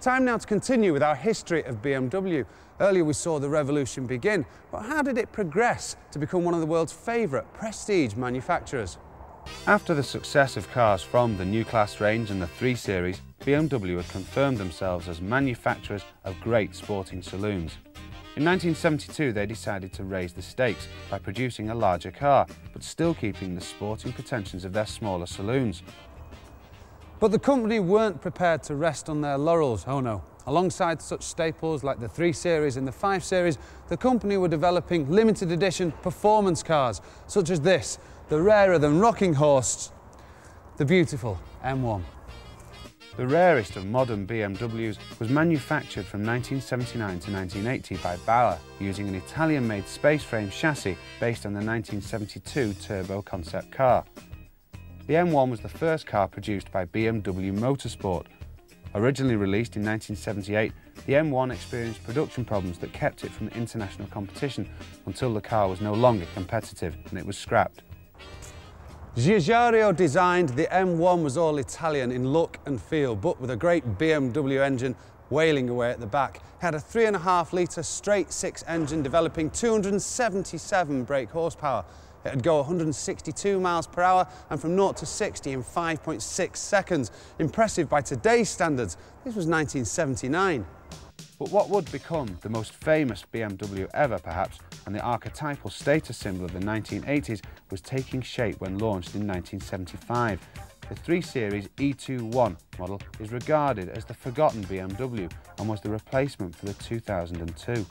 Time now to continue with our history of BMW. Earlier we saw the revolution begin, but how did it progress to become one of the world's favourite prestige manufacturers? After the success of cars from the New Class range and the 3 Series, BMW had confirmed themselves as manufacturers of great sporting saloons. In 1972 they decided to raise the stakes by producing a larger car, but still keeping the sporting pretensions of their smaller saloons. But the company weren't prepared to rest on their laurels, oh no. Alongside such staples like the 3 Series and the 5 Series, the company were developing limited edition performance cars, such as this, the rarer than rocking horse, the beautiful M1. The rarest of modern BMWs was manufactured from 1979 to 1980 by Bauer, using an Italian-made space frame chassis based on the 1972 turbo concept car. The M1 was the first car produced by BMW Motorsport. Originally released in 1978, the M1 experienced production problems that kept it from international competition until the car was no longer competitive and it was scrapped. Giugiaro designed the M1 was all Italian in look and feel, but with a great BMW engine wailing away at the back. It had a 3.5-litre straight-six engine developing 277 brake horsepower. It'd go 162 miles per hour and from 0 to 60 in 5.6 seconds. Impressive by today's standards. This was 1979. But what would become the most famous BMW ever, perhaps, and the archetypal status symbol of the 1980s was taking shape when launched in 1975. The 3 Series E21 model is regarded as the forgotten BMW and was the replacement for the 2002.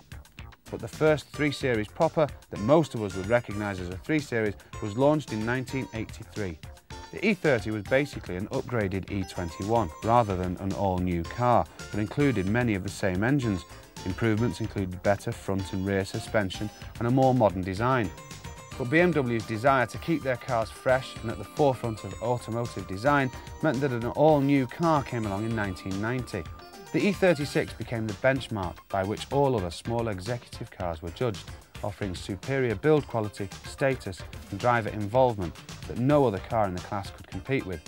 But the first 3 Series proper, that most of us would recognise as a 3 Series, was launched in 1983. The E30 was basically an upgraded E21, rather than an all-new car, but included many of the same engines. Improvements included better front and rear suspension and a more modern design. But BMW's desire to keep their cars fresh and at the forefront of automotive design meant that an all-new car came along in 1990. The E36 became the benchmark by which all other small executive cars were judged, offering superior build quality, status and driver involvement that no other car in the class could compete with.